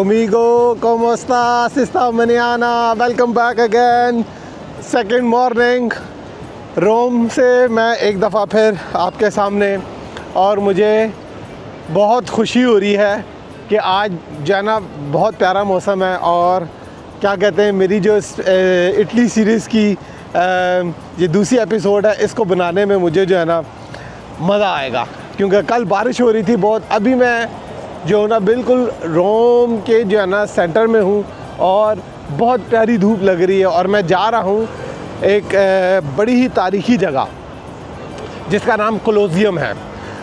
Conmigo, ¿cómo estás? Esta mañana, welcome back again. Second morning, रोम से मैं एक दफ़ा फिर आपके सामने, और मुझे बहुत खुशी हो रही है कि आज जो है ना बहुत प्यारा मौसम है। और क्या कहते हैं, मेरी जो इटली सीरीज़ की ये दूसरी एपिसोड है, इसको बनाने में मुझे जो है ना मज़ा आएगा, क्योंकि कल बारिश हो रही थी बहुत। अभी मैं जो ना बिल्कुल रोम के जो है ना सेंटर में हूँ और बहुत प्यारी धूप लग रही है, और मैं जा रहा हूँ एक बड़ी ही तारीख़ी जगह जिसका नाम कोलोसियम है।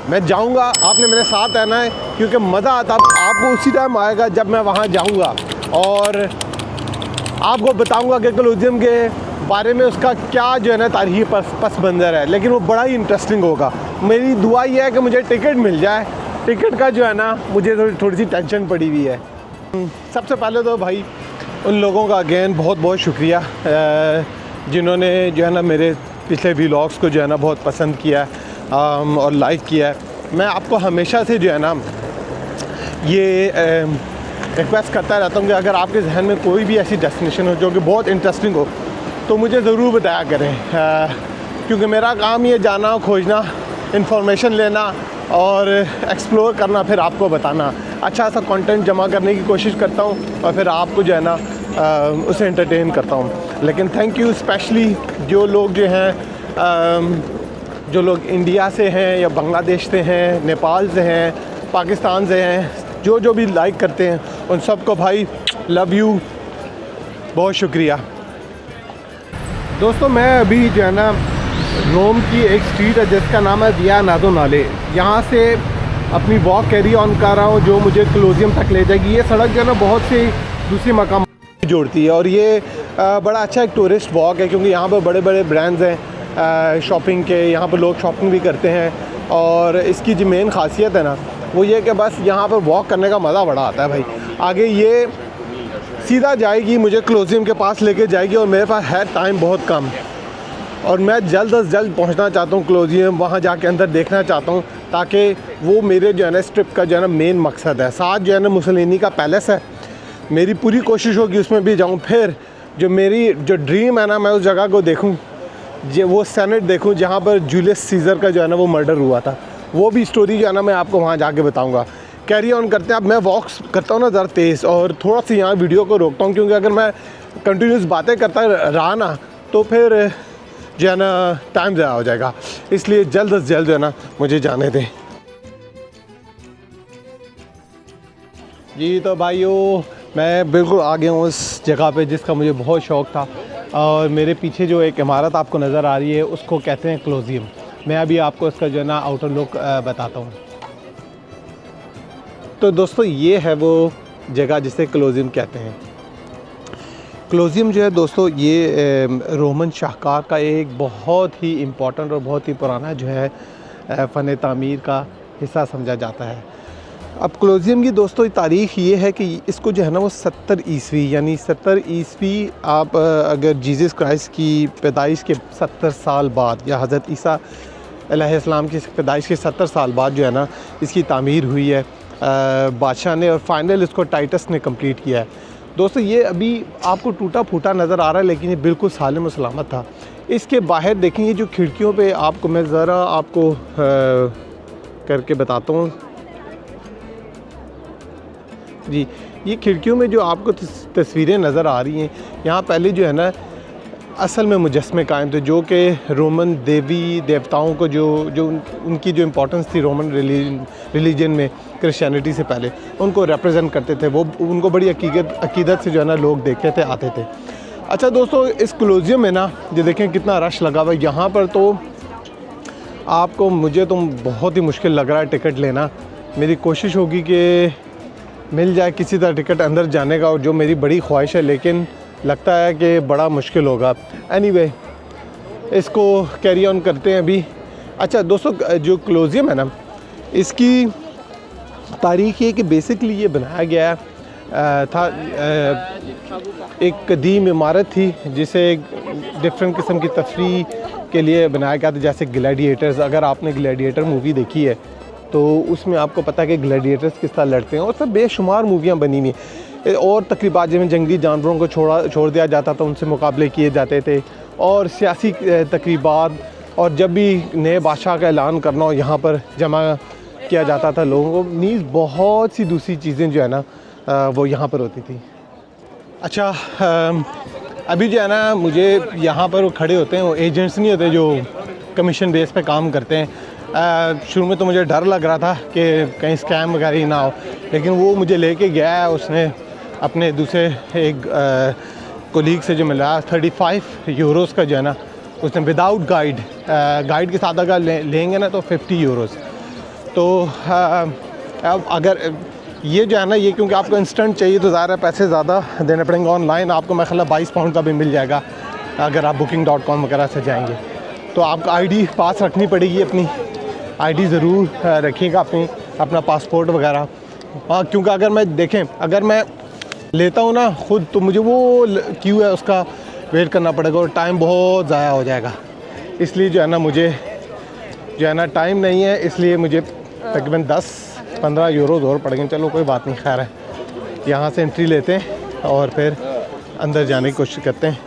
मैं जाऊँगा, आपने मेरे साथ रहना है, क्योंकि मज़ा आता आपको उसी टाइम आएगा जब मैं वहाँ जाऊँगा और आपको बताऊँगा कि कोलोसियम के बारे में उसका क्या जो है ना तारीख़ी पस मंज़र है। लेकिन वो बड़ा ही इंटरेस्टिंग होगा। मेरी दुआ ये है कि मुझे टिकट मिल जाए। टिकट का जो है ना मुझे थोड़ी सी टेंशन पड़ी हुई है। सबसे पहले तो भाई उन लोगों का अगेन बहुत बहुत शुक्रिया जिन्होंने जो है ना मेरे पिछले व्लॉग्स को जो है ना बहुत पसंद किया और लाइक किया है। मैं आपको हमेशा से जो है ना ये रिक्वेस्ट करता रहता हूँ कि अगर आपके जहन में कोई भी ऐसी डेस्टिनेशन हो जो कि बहुत इंटरेस्टिंग हो तो मुझे ज़रूर बताया करें, क्योंकि मेरा काम ये जाना, खोजना, इंफॉर्मेशन लेना और एक्सप्लोर करना, फिर आपको बताना, अच्छा सा कंटेंट जमा करने की कोशिश करता हूँ और फिर आपको जो है ना उसे एंटरटेन करता हूँ। लेकिन थैंक यू स्पेशली जो लोग जो हैं जो लोग इंडिया से हैं या बांग्लादेश से हैं, नेपाल से हैं, पाकिस्तान से हैं, जो भी लाइक करते हैं उन सबको भाई लव यू, बहुत शुक्रिया। दोस्तों मैं अभी जो है ना रोम की एक स्ट्रीट है जिसका नाम है विया नाज़ोनाले, यहाँ से अपनी वॉक कैरी ऑन कर रहा हूँ जो मुझे कोलोसियम तक ले जाएगी। ये सड़क जो है ना बहुत से दूसरी मकाम जोड़ती है और ये बड़ा अच्छा एक टूरिस्ट वॉक है, क्योंकि यहाँ पर बड़े बड़े ब्रांड्स हैं शॉपिंग के, यहाँ पर लोग शॉपिंग भी करते हैं। और इसकी जो मेन खासियत है ना वो ये कि बस यहाँ पर वॉक करने का मज़ा बड़ा आता है भाई। आगे ये सीधा जाएगी, मुझे कोलोसियम के पास लेके जाएगी, और मेरे पास है टाइम बहुत कम और मैं जल्द से जल्द पहुंचना चाहता हूं कोलोसियम, वहां जाके अंदर देखना चाहता हूं, ताकि वो मेरे जो है ना ट्रिप का जो है ना मेन मकसद है। साथ जो है ना मुसोलिनी का पैलेस है, मेरी पूरी कोशिश होगी उसमें भी जाऊं। फिर जो मेरी जो ड्रीम है ना, मैं उस जगह को देखूं, वो सेनेट देखूं जहां पर जूलियस सीज़र का जो है ना वो मर्डर हुआ था। वो भी स्टोरी जो है ना मैं आपको वहाँ जाके बताऊँगा। कैरी ऑन करते हैं। अब मैं वॉक्स करता हूँ ना ज़रा तेज़, और थोड़ा सा यहाँ वीडियो को रोकता हूँ, क्योंकि अगर मैं कंटिन्यूस बातें करता रहा ना तो फिर जो है ना टाइम ज़्यादा हो जाएगा, इसलिए जल्द से जल्द जो है ना मुझे जाने दें। जी तो भाइयों, मैं बिल्कुल आ गया हूँ उस जगह पे जिसका मुझे बहुत शौक़ था, और मेरे पीछे जो एक इमारत आपको नज़र आ रही है उसको कहते हैं कोलोसियम। मैं अभी आपको इसका जो है ना आउटर लुक बताता हूँ। तो दोस्तों ये है वो जगह जिसे कोलोसियम कहते हैं। कोलोसियम जो है दोस्तों ये रोमन शाहकार का एक बहुत ही इम्पोर्टेंट और बहुत ही पुराना जो है फ़न तामीर का हिस्सा समझा जाता है। अब कोलोसियम की दोस्तों तारीख़ ये है कि इसको जो है ना वो 70 ईस्वी यानी 70 ईस्वी आप अगर जीसस क्राइस्ट की पैदाइश के 70 साल बाद या हज़रत ईसा अलैहिस्सलाम की पैदाइश के 70 साल बाद जो है ना इसकी तामीर हुई है बादशाह ने, और फाइनल इसको टाइटस ने कंप्लीट किया है। दोस्तों ये अभी आपको टूटा फूटा नज़र आ रहा है, लेकिन ये बिल्कुल सालिम और सलामत था। इसके बाहर देखेंगे जो खिड़कियों पे आपको मैं ज़रा आपको करके बताता हूँ जी। ये खिड़कियों में जो आपको तस्वीरें नज़र आ रही हैं, यहाँ पहले जो है ना असल में मुजस्मे कायम थे जो कि रोमन देवी देवताओं को जो उनकी जो इम्पोर्टेंस थी रोमन रिलीजन में क्रिश्चियनिटी से पहले, उनको रिप्रेजेंट करते थे। वो उनको बड़ी अकीदत से जो है ना लोग देखते थे, आते थे। अच्छा दोस्तों, इस कोलोसियम में ना ये देखें कितना रश लगा हुआ है। यहाँ पर तो आपको मुझे तो बहुत ही मुश्किल लग रहा है टिकट लेना। मेरी कोशिश होगी कि मिल जाए किसी तरह टिकट अंदर जाने का, और जो मेरी बड़ी ख्वाहिश है, लेकिन लगता है कि बड़ा मुश्किल होगा। एनीवे इसको कैरी ऑन करते हैं अभी। अच्छा दोस्तों, जो कोलोसियम है ना इसकी तारीख़ ये कि बेसिकली ये बनाया गया था, एक कदीम इमारत थी जिसे डिफरेंट किस्म की तफरीह के लिए बनाया गया था, जैसे ग्लैडिएटर्स। अगर आपने ग्लैडिएटर मूवी देखी है तो उसमें आपको पता है कि ग्लैडिएटर्स किस तरह लड़ते हैं, और सब बेशुमार मूवियाँ बनी हुई हैं। और तकरीबात जिसमें जंगली जानवरों को छोड़ दिया जाता था, उनसे मुकाबले किए जाते थे, और सियासी तकरीबात, और जब भी नए बादशाह का ऐलान करना हो यहाँ पर जमा किया जाता था लोगों को। नीज़ बहुत सी दूसरी चीज़ें जो है ना वो यहाँ पर होती थी। अच्छा, अभी जो है ना मुझे यहाँ पर वो खड़े होते हैं, वो एजेंट्स नहीं होते जो कमीशन बेस पे काम करते हैं। शुरू में तो मुझे डर लग रहा था कि कहीं स्कैम वगैरह ही ना हो, लेकिन वो मुझे लेके गया है, उसने अपने दूसरे एक कोलीग से जो मिला 35 यूरोस का जो है ना उसने विदाउट गाइड के साथ अगर लेंगे ना तो 50 यूरोस। तो अब अगर ये जो है ना ये क्योंकि आपको इंस्टेंट चाहिए तो ज़्यादा पैसे ज़्यादा देने पड़ेंगे। ऑनलाइन आपको मैं ख्याल 22 पाउंड का भी मिल जाएगा अगर आप booking.com वगैरह से जाएंगे। तो आपको आईडी पास रखनी पड़ेगी, अपनी आईडी ज़रूर रखिएगा, अपना पासपोर्ट वगैरह। हाँ, क्योंकि अगर मैं देखें अगर मैं लेता हूँ ना ख़ुद तो मुझे वो क्यों है उसका वेट करना पड़ेगा और टाइम बहुत ज़ाया हो जाएगा। इसलिए जो है ना मुझे जो है ना टाइम नहीं है, इसलिए मुझे तकरीबन 10-15 यूरोज़ और पड़ेंगे। चलो कोई बात नहीं, खैर है। यहाँ से एंट्री लेते हैं और फिर अंदर जाने की कोशिश करते हैं।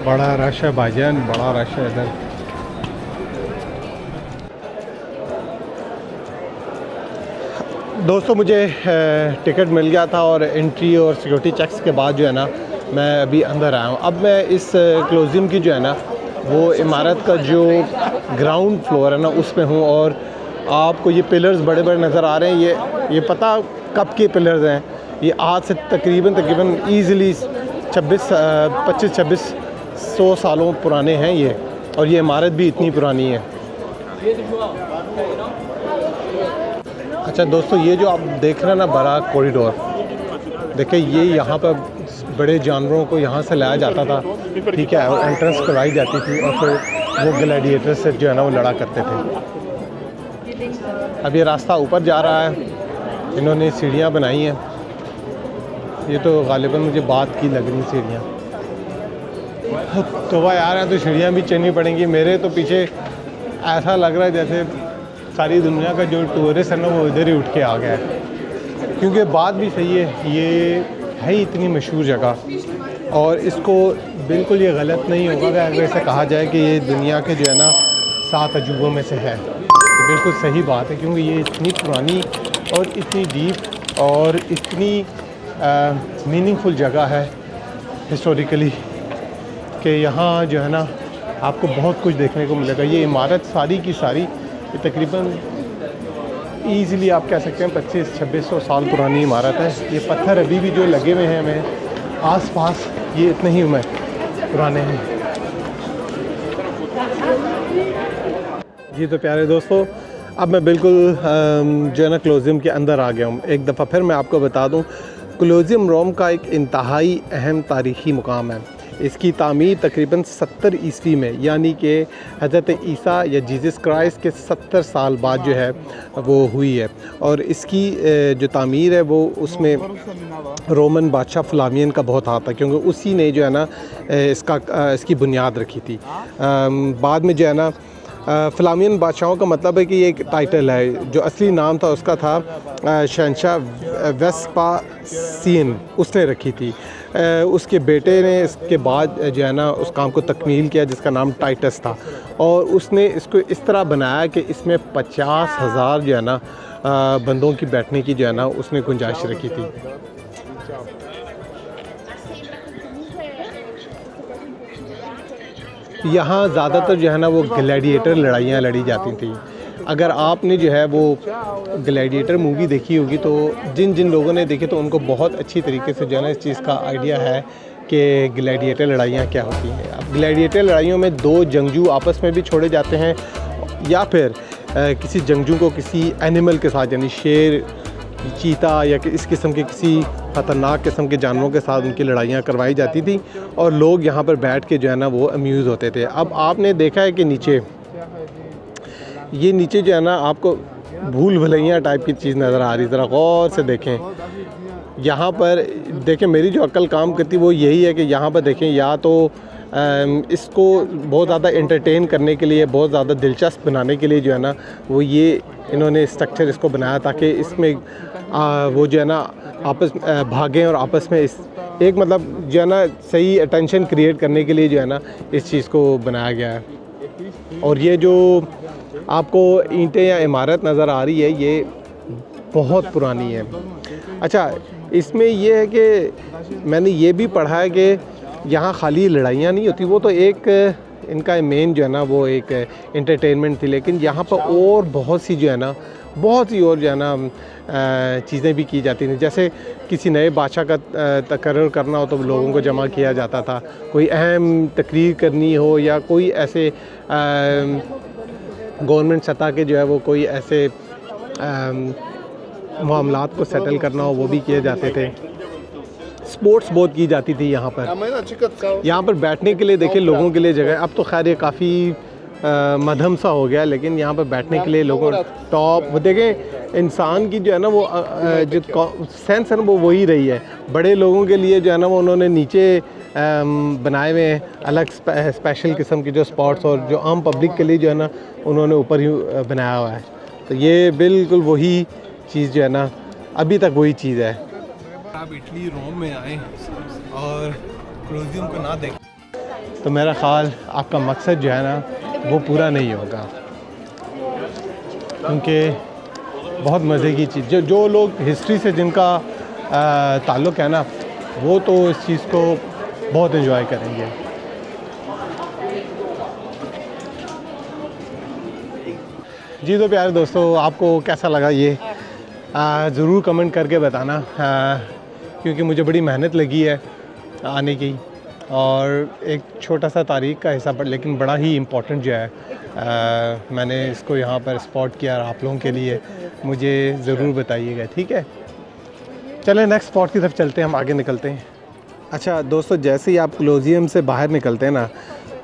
बड़ा रश है भाईजान, बड़ा रश है इधर। दोस्तों मुझे टिकट मिल गया था और एंट्री और सिक्योरिटी चेक्स के बाद जो है ना मैं अभी अंदर आया हूँ। अब मैं इस क्लोजियम की जो है ना वो इमारत का जो ग्राउंड फ्लोर है ना उस पे हूँ, और आपको ये पिलर्स बड़े बड़े नज़र आ रहे हैं। ये पता कब के पिलर्स हैं? ये आज से तकरीबन ईज़िली 25-26 सालों पुराने हैं ये, और ये इमारत भी इतनी पुरानी है। अच्छा दोस्तों, ये जो आप देख रहे हैं ना बड़ा कॉरिडोर, देखिए ये यहाँ पर बड़े जानवरों को यहाँ से लाया जाता था, ठीक है, और एंट्रेंस करवाई जाती थी और फिर वो ग्लैडिएटर से जो है ना वो लड़ा करते थे। अब ये रास्ता ऊपर जा रहा है, इन्होंने सीढ़ियाँ बनाई हैं। ये तो गालिबन मुझे बात की लग रही सीढ़ियाँ, तो वह यार है तो सीढ़ियाँ भी चढ़नी पड़ेंगी। मेरे तो पीछे ऐसा लग रहा है जैसे सारी दुनिया का जो टूरिस्ट है ना वो इधर ही उठ के आ गया है, क्योंकि बात भी सही है, ये है इतनी मशहूर जगह और इसको बिल्कुल ये गलत नहीं होगा कि अगर ऐसे कहा जाए कि ये दुनिया के जो है ना 7 अजूबों में से है, तो बिल्कुल सही बात है, क्योंकि ये इतनी पुरानी और इतनी डीप और इतनी मीनिंगफुल जगह है हिस्टोरिकली कि यहाँ जो है ना आपको बहुत कुछ देखने को मिलेगा। ये इमारत सारी की सारी ये तकरीबन ईज़िली आप कह सकते हैं 2500-2600 साल पुरानी इमारत है। ये पत्थर अभी भी जो लगे हुए हैं हमें आस-पास, ये इतने ही पुराने हैं। जी तो प्यारे दोस्तों, अब मैं बिल्कुल जो है ना क्लोजियम के अंदर आ गया हूँ। एक दफ़ा फिर मैं आपको बता दूँ, क्लोजियम रोम का एक इंतहाई अहम तारीख़ी मुकाम है। इसकी तामीर तकरीबन 70 ईस्वी में, यानी कि हज़रत ईसा या जीसस क्राइस्ट के 70 साल बाद जो है वो हुई है, और इसकी जो तामीर है वो उसमें रोमन बादशाह फ्लावियन का बहुत हाथ था, क्योंकि उसी ने जो है ना इसकी बुनियाद रखी थी। बाद में जो है ना फ्लावियन बादशाहों का मतलब है कि ये एक टाइटल है, जो असली नाम था उसका था शहंशाह वेस्पासियन, उसने रखी थी। उसके बेटे ने इसके बाद जो है ना उस काम को तकमील किया जिसका नाम टाइटस था, और उसने इसको इस तरह बनाया कि इसमें 50,000 जो है ना बंदों की बैठने की जो है ना उसने गुंजाइश रखी थी। यहाँ ज़्यादातर जो है ना वो ग्लैडिएटर लड़ाइयाँ लड़ी जाती थी। अगर आपने जो है वो ग्लैडिएटर मूवी देखी होगी तो जिन जिन लोगों ने देखी तो उनको बहुत अच्छी तरीके से जो है ना इस चीज़ का आइडिया है कि ग्लैडिएटर लड़ाइयाँ क्या होती हैं। अब ग्लैडिएटर लड़ाइयों में 2 जंगजू आपस में भी छोड़े जाते हैं, या फिर किसी जंगजू को किसी एनिमल के साथ, यानी शेर, चीता या इस किस्म के किसी ख़तरनाक किस्म के जानवरों के साथ उनकी लड़ाइयाँ करवाई जाती थी, और लोग यहाँ पर बैठ के जो है ना वो अम्यूज़ होते थे। अब आपने देखा है कि नीचे जो है ना आपको भूल भुलैया टाइप की चीज़ नज़र आ रही है, ज़रा गौर से देखें। यहाँ पर देखें, मेरी जो अक्ल काम करती वो यही है कि यहाँ पर देखें, या तो इसको बहुत ज़्यादा एंटरटेन करने के लिए, बहुत ज़्यादा दिलचस्प बनाने के लिए जो है ना वो ये इन्होंने स्ट्रक्चर इसको बनाया, ताकि इसमें वो जो है ना आपस भागें और आपस में इस एक मतलब जो है ना सही अटेंशन क्रिएट करने के लिए जो है ना इस चीज़ को बनाया गया है। और ये जो आपको ईंटें या इमारत नज़र आ रही है ये बहुत पुरानी है। अच्छा, इसमें ये है कि मैंने ये भी पढ़ा है कि यहाँ खाली लड़ाइयाँ नहीं होती, वो तो एक इनका मेन जो है ना वो एक एंटरटेनमेंट थी, लेकिन यहाँ पर और बहुत सी जो है ना बहुत सी और जो है ना चीज़ें भी की जाती थी। जैसे किसी नए बादशाह का तकर्रुर करना हो तो लोगों को जमा किया जाता था, कोई अहम तकरीर करनी हो या कोई ऐसे गवर्नमेंट सतह के जो है वो कोई ऐसे मामलात को सेटल करना हो वो भी किए जाते थे। स्पोर्ट्स बहुत की जाती थी यहाँ पर। यहाँ पर बैठने के लिए देखिए लोगों के लिए जगह, अब तो खैर ये काफ़ी मध्यम सा हो गया, लेकिन यहाँ पर बैठने के लिए लोगों टॉप वो देखें इंसान की जो है ना वो जो सेंस है ना वो वही रही है। बड़े लोगों के लिए जो है ना वो उन्होंने नीचे बनाए हुए हैं अलग स्पेशल किस्म के जो स्पॉट्स, और जो आम पब्लिक के लिए जो है ना उन्होंने ऊपर ही बनाया हुआ है। तो ये बिल्कुल वही चीज़ जो है ना अभी तक वही चीज़ है। आप इटली रोम में आए और कोलोसियम को ना देखें तो मेरा ख्याल आपका मकसद जो है ना वो पूरा नहीं होगा, क्योंकि बहुत मज़े की चीज़ जो लोग हिस्ट्री से जिनका ताल्लुक़ है ना वो तो इस चीज़ को बहुत एंजॉय करेंगे। जी तो प्यारे दोस्तों, आपको कैसा लगा ये ज़रूर कमेंट करके बताना, क्योंकि मुझे बड़ी मेहनत लगी है आने की, और एक छोटा सा तारीख़ का हिस्सा पर लेकिन बड़ा ही इम्पोर्टेंट जो है मैंने इसको यहाँ पर स्पॉट किया। और आप लोगों के लिए मुझे ज़रूर बताइएगा, ठीक है। चलें नेक्स्ट स्पॉट की तरफ चलते हैं, हम आगे निकलते हैं। अच्छा दोस्तों, जैसे ही आप कोलोसियम से बाहर निकलते हैं ना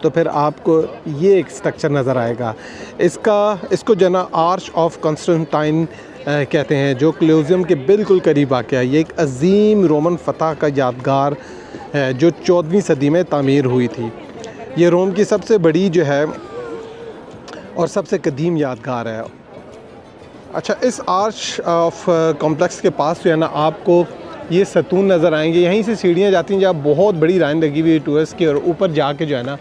तो फिर आपको ये एक स्ट्रक्चर नज़र आएगा। इसको जो ना आर्च ऑफ कॉन्स्टेंटाइन कहते हैं, जो कोलोसियम के बिल्कुल करीब वाक़ है। ये एक अजीम रोमन फ़तह का यादगार है जो 14वीं सदी में तामीर हुई थी। ये रोम की सबसे बड़ी जो है और सबसे कदीम यादगार है। अच्छा, इस आर्च ऑफ कॉम्प्लेक्स के पास जो है ना आपको ये सतून नज़र आएंगे। यहीं से सीढ़ियाँ जाती हैं जहाँ बहुत बड़ी लाइन लगी हुई है टूरिस्ट की, और ऊपर जाके जो है ना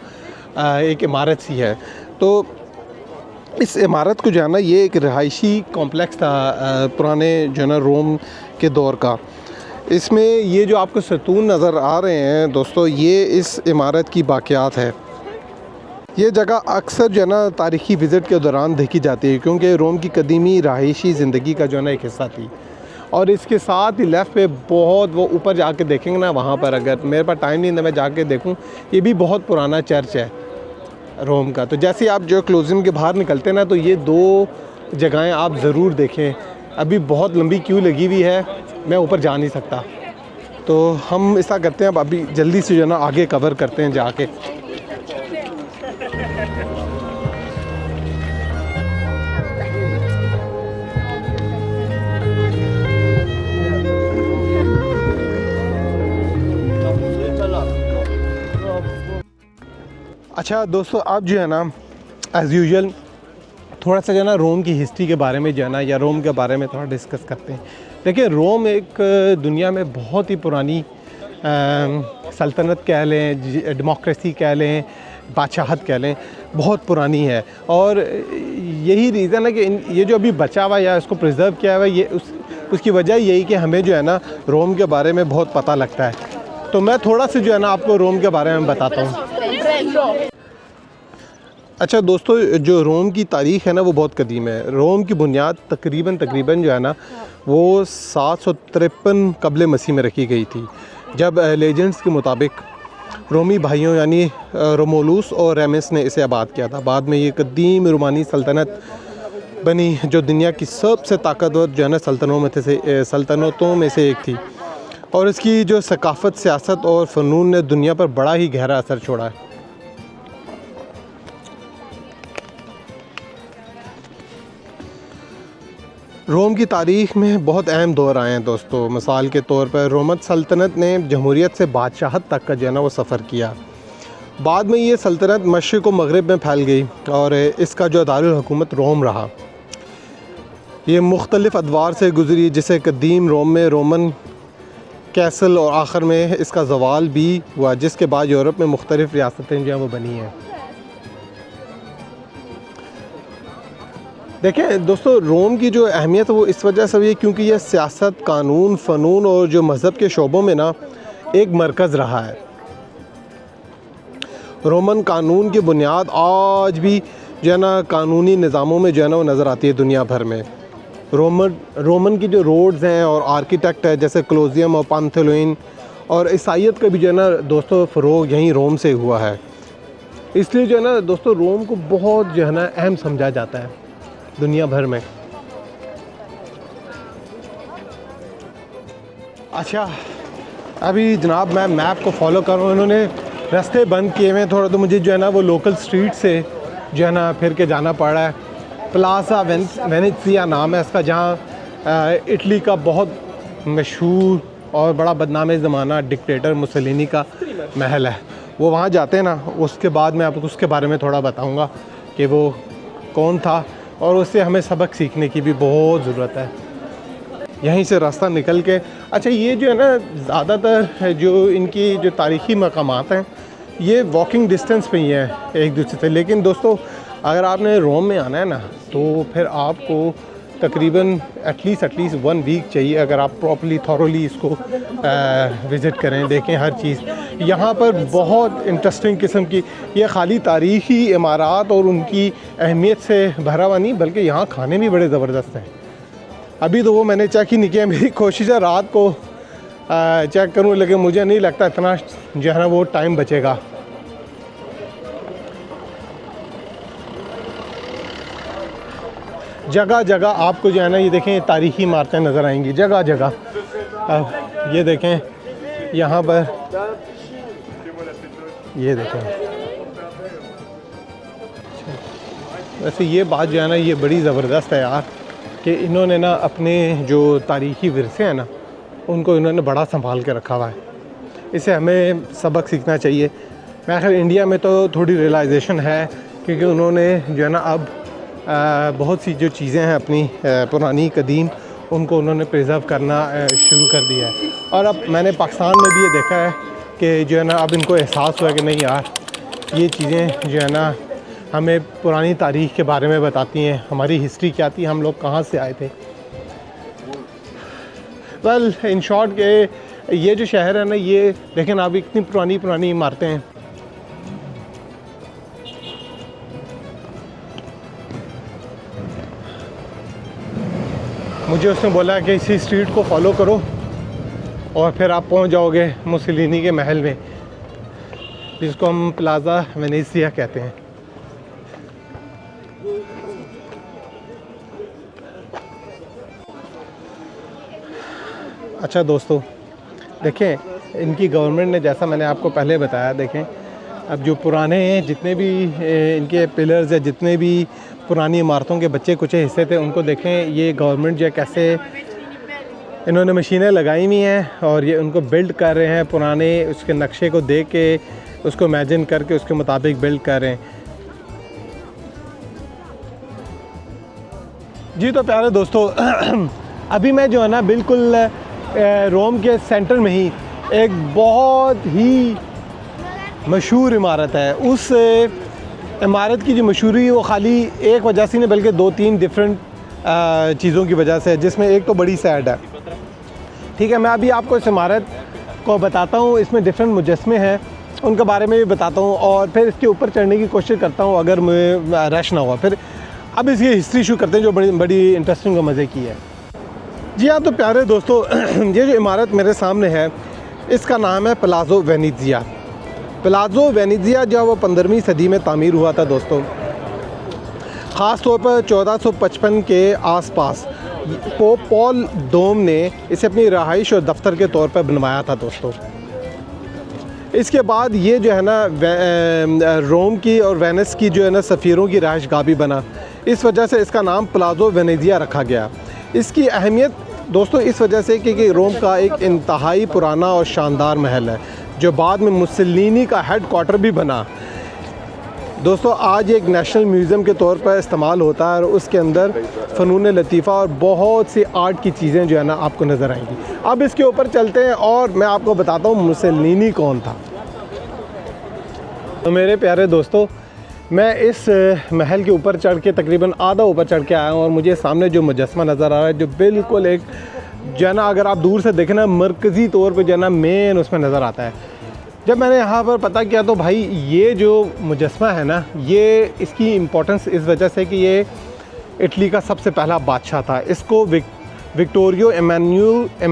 एक इमारत सी है। तो इस इमारत को जो है ना ये एक रिहायशी कॉम्प्लेक्स था पुराने जो है ना रोम के दौर का। इसमें ये जो आपको सतून नज़र आ रहे हैं दोस्तों, ये इस इमारत की बाक़ियात है। ये जगह अक्सर जो है ना तारीख़ी विज़िट के दौरान देखी जाती है, क्योंकि रोम की कदीमी रहायशी ज़िंदगी का जो है ना एक हिस्सा थी। और इसके साथ ही लेफ़्ट पे बहुत वो ऊपर जाके देखेंगे ना, वहाँ पर अगर मेरे पास टाइम नहीं है मैं जाके देखूँ, ये भी बहुत पुराना चर्च है रोम का। तो जैसे ही आप जो कोलोसियम के बाहर निकलते हैं ना तो ये दो जगहें आप ज़रूर देखें। अभी बहुत लंबी क्यू लगी हुई है, मैं ऊपर जा नहीं सकता, तो हम ऐसा करते हैं अब अभी जल्दी से जो है ना आगे कवर करते हैं जाके। अच्छा दोस्तों, अब जो है ना एज़ यूजुअल थोड़ा सा जो है ना रोम की हिस्ट्री के बारे में जो है ना या रोम के बारे में थोड़ा डिस्कस करते हैं। देखिए, रोम एक दुनिया में बहुत ही पुरानी सल्तनत कह लें, डेमोक्रेसी कह लें, बादशाहत कह लें, बहुत पुरानी है। और यही रीज़न है कि ये जो अभी बचा हुआ या इसको प्रिजर्व किया हुआ ये उसकी वजह यही कि हमें जो है ना रोम के बारे में बहुत पता लगता है। तो मैं थोड़ा सा जो है ना आपको रोम के बारे में बताता हूँ। अच्छा दोस्तों, जो रोम की तारीख़ है ना वो बहुत कदीम है। रोम की बुनियाद तकरीबन जो है ना वो 753 कबल मसीह में रखी गई थी, जब लेजेंड्स के मुताबिक रोमी भाइयों यानी रोमोलूस और रेमिस ने इसे आबाद किया था। बाद में ये कदीम रोमानी सल्तनत बनी, जो दुनिया की सबसे ताकतवर जो है ना सल्तनतों में से एक थी। और इसकी जो सकाफ़त, सियासत और फ़नून ने दुनिया पर बड़ा ही गहरा असर छोड़ा है। रोम की तारीख़ में बहुत अहम दौर आए हैं दोस्तों। मिसाल के तौर पर रोमन सल्तनत ने जमहूरियत से बादशाहत तक का जो है ना वो सफ़र किया, बाद में ये सल्तनत मशरिक़ व मग़रिब में फैल गई और इसका जो दारुल हुकूमत रोम रहा। ये मुख्तलिफ़ अदवार से गुज़री, जिसे कदीम रोम में रोमन कैसल और आखिर में इसका ज़वाल भी हुआ, जिसके बाद यूरोप में मुख्तलिफ़ रियासतें जो हैं वो बनी हैं। देखें दोस्तों, रोम की जो अहमियत है वो इस वजह से हुई क्योंकि यह सियासत, कानून, फ़नून और जो मज़हब के शोबों में ना एक मरकज़ रहा है। रोमन कानून की बुनियाद आज भी जो है ना कानूनी निज़ामों में जो है ना वो नज़र आती है दुनिया भर में। रोमन की जो रोड्स हैं और आर्किटेक्ट है जैसे कोलोसियम और पांथेलोन, और ईसाईयत का भी जो है ना दोस्तों फ़रोग़ यहीं रोम से हुआ है। इसलिए जो है ना दोस्तों रोम को बहुत जो है ना अहम समझा जाता है दुनिया भर में। अच्छा, अभी जनाब मैं मैप को फॉलो कर रहा हूँ, इन्होंने रास्ते बंद किए हुए हैं थोड़ा, तो मुझे जो है ना वो लोकल स्ट्रीट से जो है ना फिर के जाना पड़ रहा है। प्लाज़ा वेनेज़िया नाम है इसका, जहाँ इटली का बहुत मशहूर और बड़ा बदनाम ज़माना डिक्टेटर मुसोलिनी का महल है। वो वहाँ जाते हैं ना, उसके बाद मैं आपको उसके बारे में थोड़ा बताऊँगा कि वो कौन था, और उससे हमें सबक सीखने की भी बहुत ज़रूरत है। यहीं से रास्ता निकल के, अच्छा ये जो है ना ज़्यादातर जो इनकी जो तारीख़ी मकामात हैं ये वॉकिंग डिस्टेंस पे ही हैं एक दूसरे से। लेकिन दोस्तों अगर आपने रोम में आना है ना तो फिर आपको तकरीबन एटलीस्ट 1 वीक चाहिए अगर आप प्रॉपर्ली थॉरोली इसको विज़िट करें, देखें हर चीज़। यहाँ पर बहुत इंटरेस्टिंग किस्म की, ये खाली तारीख़ी इमारत और उनकी अहमियत से भरा हुआ नहीं, बल्कि यहाँ खाने भी बड़े ज़बरदस्त हैं। अभी तो वो मैंने चेक ही नहीं किया, मेरी कोशिश है रात को चेक करूँ, लेकिन मुझे नहीं लगता इतना जो है ना वो टाइम बचेगा। जगह जगह आपको जो है ना ये देखें तारीख़ी इमारतें नज़र आएंगी जगह जगह। ये देखें यहाँ पर, ये देखें। वैसे ये बात जो है ना ये बड़ी ज़बरदस्त है यार, कि इन्होंने ना अपने जो तारीख़ी विरसे हैं ना उनको इन्होंने बड़ा संभाल के रखा हुआ है। इसे हमें सबक सीखना चाहिए। मैं ख़ैर इंडिया में तो थोड़ी रियलाइजेशन है, क्योंकि उन्होंने जो है ना अब बहुत सी जो चीज़ें हैं अपनी पुरानी कदीम, उनको उन्होंने प्रिज़र्व करना शुरू कर दिया है। और अब मैंने पाकिस्तान में भी ये देखा है कि जो है ना अब इनको एहसास हुआ कि नहीं यार, ये चीज़ें जो है ना हमें पुरानी तारीख़ के बारे में बताती हैं, हमारी हिस्ट्री क्या थी, हम लोग कहाँ से आए थे। वेल इन शॉर्ट के ये जो शहर है ना, ये लेकिन अब इतनी पुरानी इमारतें हैं। मुझे उसने बोला कि इसी स्ट्रीट को फॉलो करो और फिर आप पहुंच जाओगे मुसोलिनी के महल में, जिसको हम प्लाज़ा वेनेज़िया कहते हैं। अच्छा दोस्तों देखें, इनकी गवर्नमेंट ने, जैसा मैंने आपको पहले बताया, देखें अब जो पुराने जितने भी इनके पिलर्स या जितने भी पुरानी इमारतों के बच्चे कुछ हिस्से थे, उनको देखें ये गवर्नमेंट जो है कैसे इन्होंने मशीनें लगाई हुई हैं और ये उनको बिल्ड कर रहे हैं, पुराने उसके नक्शे को देख के उसको इमेजिन करके उसके मुताबिक बिल्ड कर रहे हैं। जी तो प्यारे दोस्तों अभी मैं जो है ना बिल्कुल रोम के सेंटर में ही एक बहुत ही मशहूर इमारत है। उस इमारत की जो मशहूरी वो खाली एक वजह से नहीं बल्कि 2-3 डिफरेंट चीज़ों की वजह से है, जिसमें एक तो बड़ी सैड है। ठीक है, मैं अभी आपको इस इमारत को बताता हूँ, इसमें डिफरेंट मुजस्मे हैं, उनके बारे में भी बताता हूँ और फिर इसके ऊपर चढ़ने की कोशिश करता हूँ अगर मुझे रश ना हुआ। फिर अब इसकी हिस्ट्री शुरू करते हैं जो बड़ी इंटरेस्टिंग और मज़े की है। जी हाँ तो प्यारे दोस्तों ये जो इमारत मेरे सामने है इसका नाम है प्लाज़ो वेनेज़िया। प्लाज़ो वेनेज़िया जो वो 15वीं सदी में तामीर हुआ था दोस्तों। ख़ास तौर पर 1455 के आसपास पोप पॉल दोम ने इसे अपनी रहाइश और दफ्तर के तौर पर बनवाया था दोस्तों। इसके बाद ये जो है ना रोम की और वेनिस की जो है ना सफ़ीरों की रहाइशगाह भी बना। इस वजह से इसका नाम प्लाज़ो वेनेज़िया रखा गया। इसकी अहमियत दोस्तों इस वजह से कि रोम का एक इंतहाई पुराना और शानदार महल है, जो बाद में मुसलिनी का हेड क्वार्टर भी बना। दोस्तों आज एक नेशनल म्यूज़ियम के तौर पर इस्तेमाल होता है और उसके अंदर फ़नून लतीफ़ा और बहुत सी आर्ट की चीज़ें जो है ना आपको नज़र आएंगी। अब इसके ऊपर चलते हैं और मैं आपको बताता हूँ मुसलिनी कौन था। तो मेरे प्यारे दोस्तों, मैं इस महल के ऊपर चढ़ के तकरीबन आधा ऊपर चढ़ के आया हूँ और मुझे सामने जो मुजस्मा नज़र आ रहा है, जो बिल्कुल एक जो है ना, अगर आप दूर से देखें ना, मरकज़ी तौर पे जो है ना मेन उसमें नज़र आता है। जब मैंने यहाँ पर पता किया तो भाई ये जो मुजस्मा है ना, ये इसकी इम्पोर्टेंस इस वजह से कि ये इटली का सबसे पहला बादशाह था। इसको विक्टोरियो एमानुएल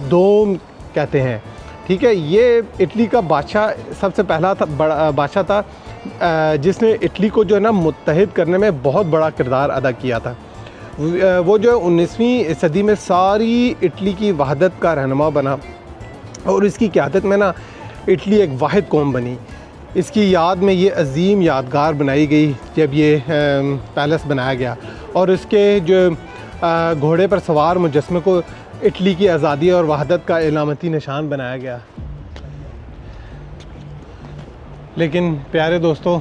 दोम कहते हैं, ठीक है। ये इटली का बादशाह सबसे पहला था, बड़ा बादशाह था जिसने इटली को जो है ना मुत्तहिद करने में बहुत बड़ा किरदार अदा किया था। वो जो 19वीं सदी में सारी इटली की वहदत का रहनुमा बना और इसकी क़यादत में ना इटली एक वाहिद कौम बनी। इसकी याद में ये अजीम यादगार बनाई गई जब ये पैलेस बनाया गया और इसके जो घोड़े पर सवार मुजस्मे को इटली की आज़ादी और वहदत का इलामती निशान बनाया गया। लेकिन प्यारे दोस्तों,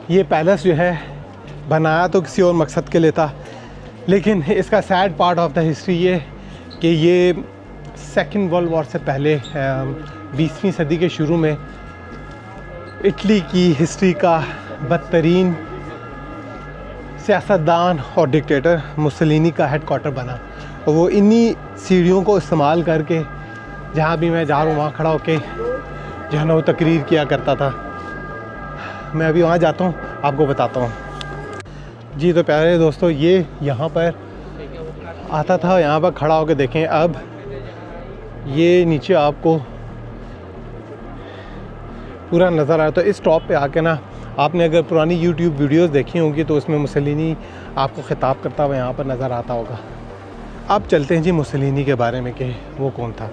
ये पैलेस जो है बनाया तो किसी और मकसद के लिए था, लेकिन इसका sad part of the history ये कि ये सेकेंड वर्ल्ड वॉर से पहले 20वीं सदी के शुरू में इटली की हिस्ट्री का बदतरीन सियासतदान और डिक्टेटर मुसलिनी का हेड क्वार्टर बना। और वो इन्हीं सीढ़ियों को इस्तेमाल करके जहाँ भी मैं जा रहा हूँ वहाँ खड़ा होके जो है ना वो तकरीर किया करता था। मैं अभी वहाँ जाता हूँ, आपको बताता हूँ। जी तो प्यारे दोस्तों, ये यहाँ पर आता था, यहाँ पर खड़ा होकर देखें। अब ये नीचे आपको पूरा नज़र आया। तो इस टॉप पे आके ना, आपने अगर पुरानी YouTube वीडियोस देखी होंगी तो उसमें मुसलिनी आपको ख़िताब करता हुआ यहाँ पर नज़र आता होगा। अब चलते हैं जी मुसलिनी के बारे में कि वो कौन था।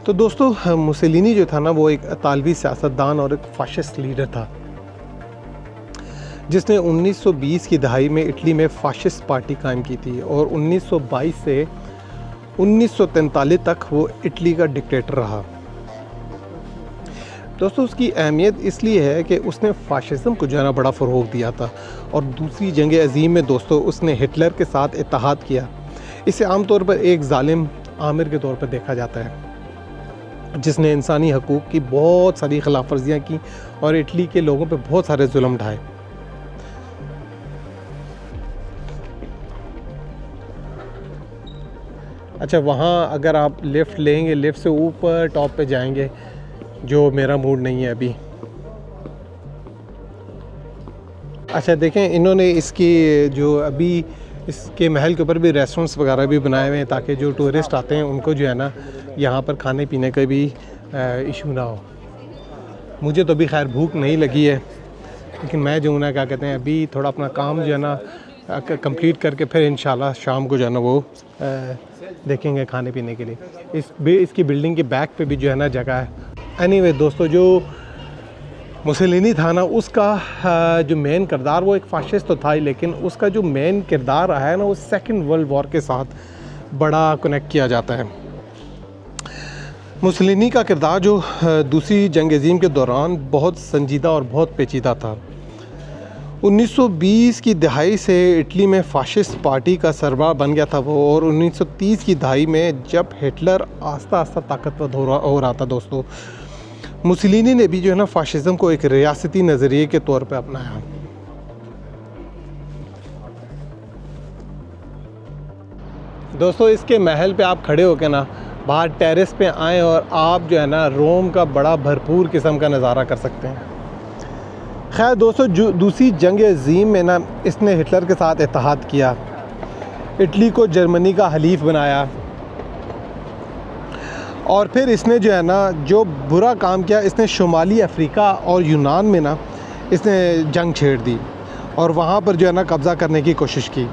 तो दोस्तों मुसलिनी जो था ना, वो एक इतालवी सियासतदान और एक फाशिस्ट लीडर था जिसने 1920 की दहाई में इटली में फाशिस्ट पार्टी कायम की थी और 1922 से 1943 तक वो इटली का डिक्टेटर रहा। दोस्तों उसकी अहमियत इसलिए है कि उसने फाशिज़म को जो है ना बड़ा फ़रोग़ दिया था और दूसरी जंग अज़ीम में दोस्तों उसने हिटलर के साथ इत्तेहाद किया। इसे आमतौर पर एक जालिम आमिर के तौर पर देखा जाता है जिसने इंसानी हकूक़ की बहुत सारी खिलाफ वर्जियाँ की और इटली के लोगों पर बहुत सारे जुल्म ढाए। अच्छा, वहाँ अगर आप लिफ़्ट लेंगे, लिफ़्ट से ऊपर टॉप पे जाएंगे, जो मेरा मूड नहीं है अभी। अच्छा देखें, इन्होंने इसकी जो अभी इसके महल के ऊपर भी रेस्टोरेंट्स वगैरह भी बनाए हुए हैं ताकि जो टूरिस्ट आते हैं उनको जो है ना यहाँ पर खाने पीने का भी इशू ना हो। मुझे तो अभी खैर भूख नहीं लगी है, लेकिन मैं जो ना क्या कहते हैं अभी थोड़ा अपना काम जो है ना कंप्लीट करके फिर इंशाल्लाह शाम को जो है ना वो देखेंगे खाने पीने के लिए। इसकी बिल्डिंग के बैक पे भी जो है ना जगह है। एनीवे दोस्तों, जो मुसलिनी था ना, उसका जो मेन किरदार वो एक फाशिस्ट तो था ही, लेकिन उसका जो मेन किरदार रहा है ना वो सेकेंड वर्ल्ड वॉर के साथ बड़ा कनेक्ट किया जाता है। मुसलिनी का किरदार जो दूसरी जंग अज़ीम के दौरान बहुत संजीदा और बहुत पेचीदा था। 1920 की दहाई से इटली में फाशिस्ट पार्टी का सरबराह बन गया था वो, और 1930 की दहाई में जब हिटलर आस्ता आस्ता ताकतवर हो रहा था दोस्तों, मुसलिनी ने भी जो है ना फाशिज़म को एक रियासती नज़रिए के तौर पे अपनाया। दोस्तों इसके महल पे आप खड़े होकर ना बाहर टेरेस पे आएँ और आप जो है ना रोम का बड़ा भरपूर किस्म का नज़ारा कर सकते हैं। खैर दोस्तों, जो दूसरी जंग अज़ीम में ना इसने हिटलर के साथ इत्तेहाद किया, इटली को जर्मनी का हलीफ बनाया और फिर इसने जो है ना जो बुरा काम किया, इसने शुमाली अफ्रीका और यूनान में ना इसने जंग छेड़ दी और वहाँ पर जो है ना कब्ज़ा करने की कोशिश की।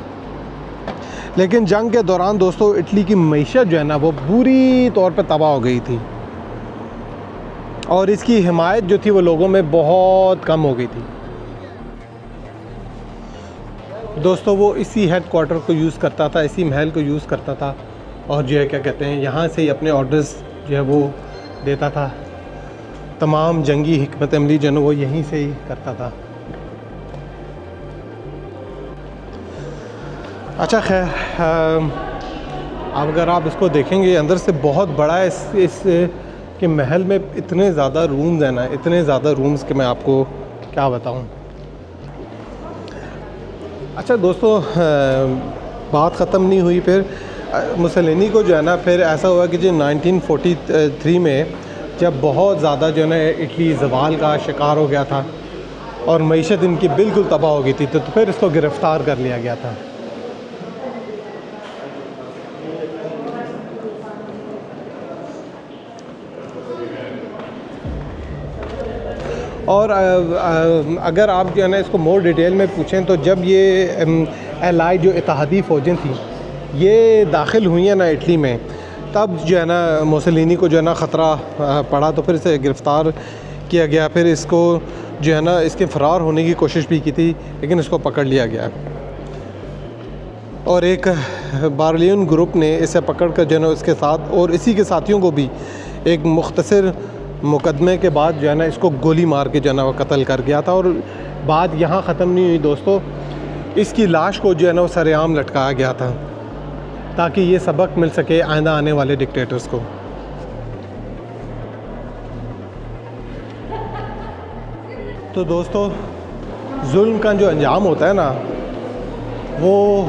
लेकिन जंग के दौरान दोस्तों इटली की मईशत जो है ना वो बुरी तौर पर तबाह हो गई थी और इसकी हिमायत जो थी वो लोगों में बहुत कम हो गई थी। दोस्तों वो इसी हेड क्वार्टर को यूज़ करता था, इसी महल को यूज़ करता था और जो है क्या कहते हैं यहाँ से ही अपने ऑर्डर्स जो है वो देता था। तमाम जंगी हिकमत अमली जो है वो यहीं से ही करता था। अच्छा खैर, अब अगर आप इसको देखेंगे अंदर से बहुत बड़ा है। इस के महल में इतने ज़्यादा रूम्स हैं ना, इतने ज़्यादा रूम्स कि मैं आपको क्या बताऊं। अच्छा दोस्तों, बात ख़त्म नहीं हुई। फिर मुसलिनी को जो है ना फिर ऐसा हुआ कि जो 1943 में जब बहुत ज़्यादा जो है ना इटली ज़वाल का शिकार हो गया था और मईशत इनकी बिल्कुल तबाह हो गई थी, तो फिर इसको गिरफ़्तार कर लिया गया था। और अगर आप जो है ना इसको मोर डिटेल में पूछें तो जब ये एलाई जो इत्तेहादी फ़ौजें थी ये दाखिल हुई हैं ना इटली में, तब जो है ना मुसलिनी को जो है ना ख़तरा पड़ा, तो फिर इसे गिरफ़्तार किया गया। फिर इसको जो है ना इसके फ़रार होने की कोशिश भी की थी, लेकिन इसको पकड़ लिया गया और एक बार्लियन ग्रुप ने इसे पकड़ कर जो है ना उसके साथ और इसी के साथियों को भी एक मुख्तसर मुकदमे के बाद जो है ना इसको गोली मार के जो है ना वो कत्ल कर गया था। और बात यहाँ ख़त्म नहीं हुई दोस्तों, इसकी लाश को जो है ना वो सरेआम लटकाया गया था ताकि ये सबक मिल सके आइंदा आने वाले डिक्टेटर्स को। तो दोस्तों, जुल्म का जो अंजाम होता है ना वो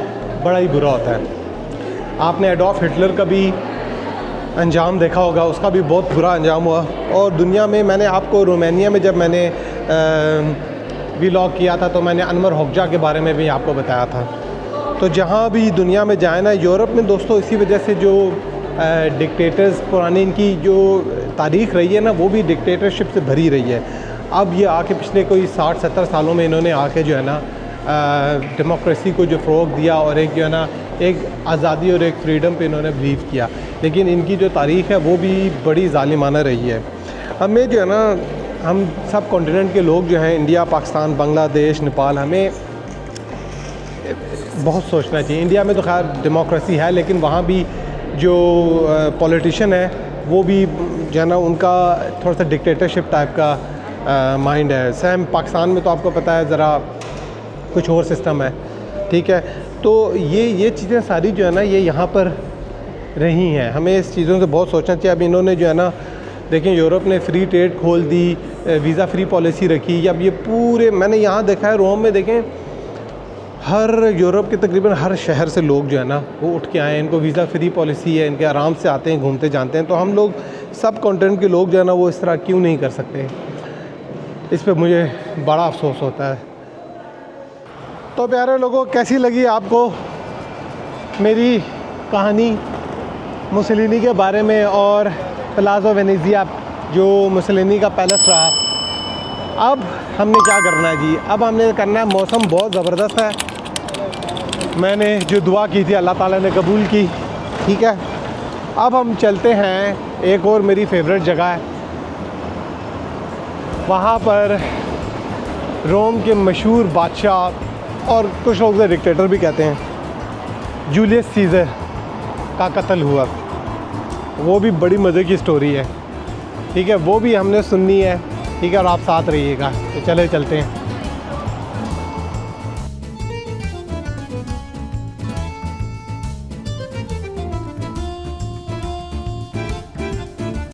बड़ा ही बुरा होता है। आपने एडोल्फ हिटलर का भी अंजाम देखा होगा, उसका भी बहुत बुरा अंजाम हुआ। और दुनिया में मैंने आपको रोमानिया में जब मैंने व्लॉग किया था तो मैंने अनवर होक्जा के बारे में भी आपको बताया था। तो जहाँ भी दुनिया में जाए ना, यूरोप में दोस्तों इसी वजह से जो डिक्टेटर्स पुरानी इनकी जो तारीख़ रही है ना वो भी डिक्टेटरशिप से भरी रही है। अब ये आके पिछले कोई 60-70 सालों में इन्होंने आके जो है ना डेमोक्रेसी को जो फ़रोग़ दिया और एक जो है ना एक आज़ादी और एक फ्रीडम पे इन्होंने बिलीव किया, लेकिन इनकी जो तारीख़ है वो भी बड़ी ज़ालिमाना रही है। हमें जो है ना, हम सब कॉन्टिनेंट के लोग जो हैं, इंडिया, पाकिस्तान, बांग्लादेश, नेपाल, हमें बहुत सोचना चाहिए। इंडिया में तो खैर डेमोक्रेसी है, लेकिन वहाँ भी जो पॉलिटिशियन है वो भी जो है ना उनका थोड़ा सा डिक्टेटरशिप टाइप का माइंड है। सेम पाकिस्तान में तो आपको पता है ज़रा कुछ और सिस्टम है, ठीक है। तो ये चीज़ें सारी जो है ना ये यहाँ पर रही हैं। हमें इस चीज़ों से बहुत सोचना चाहिए। अब इन्होंने जो है ना देखें, यूरोप ने फ्री ट्रेड खोल दी, वीज़ा फ्री पॉलिसी रखी। अब ये पूरे मैंने यहाँ देखा है रोम में, देखें हर यूरोप के तकरीबन हर शहर से लोग जो है ना वो उठ के आए हैं। इनको वीज़ा फ्री पॉलिसी है, इनके आराम से आते हैं, घूमते जानते हैं। तो हम लोग सब कॉन्टिनेंट के लोग जो है ना वो इस तरह क्यों नहीं कर सकते? इस पर मुझे बड़ा अफसोस होता है। तो प्यारे लोगों, कैसी लगी आपको मेरी कहानी मुसलिनी के बारे में और पलाज़ो वेनेज़िया जो मुसलिनी का पैलेस रहा? अब हमने क्या करना है जी? अब हमने करना है, मौसम बहुत ज़बरदस्त है, मैंने जो दुआ की थी अल्लाह ताला ने कबूल की, ठीक है। अब हम चलते हैं एक और मेरी फेवरेट जगह है, वहाँ पर रोम के मशहूर बादशाह और कुछ लोग डिक्टेटर भी कहते हैं, जूलियस सीज़र का कत्ल हुआ। वो भी बड़ी मज़े की स्टोरी है, ठीक है। वो भी हमने सुननी है, ठीक है। और आप साथ रहिएगा। तो चले चलते हैं।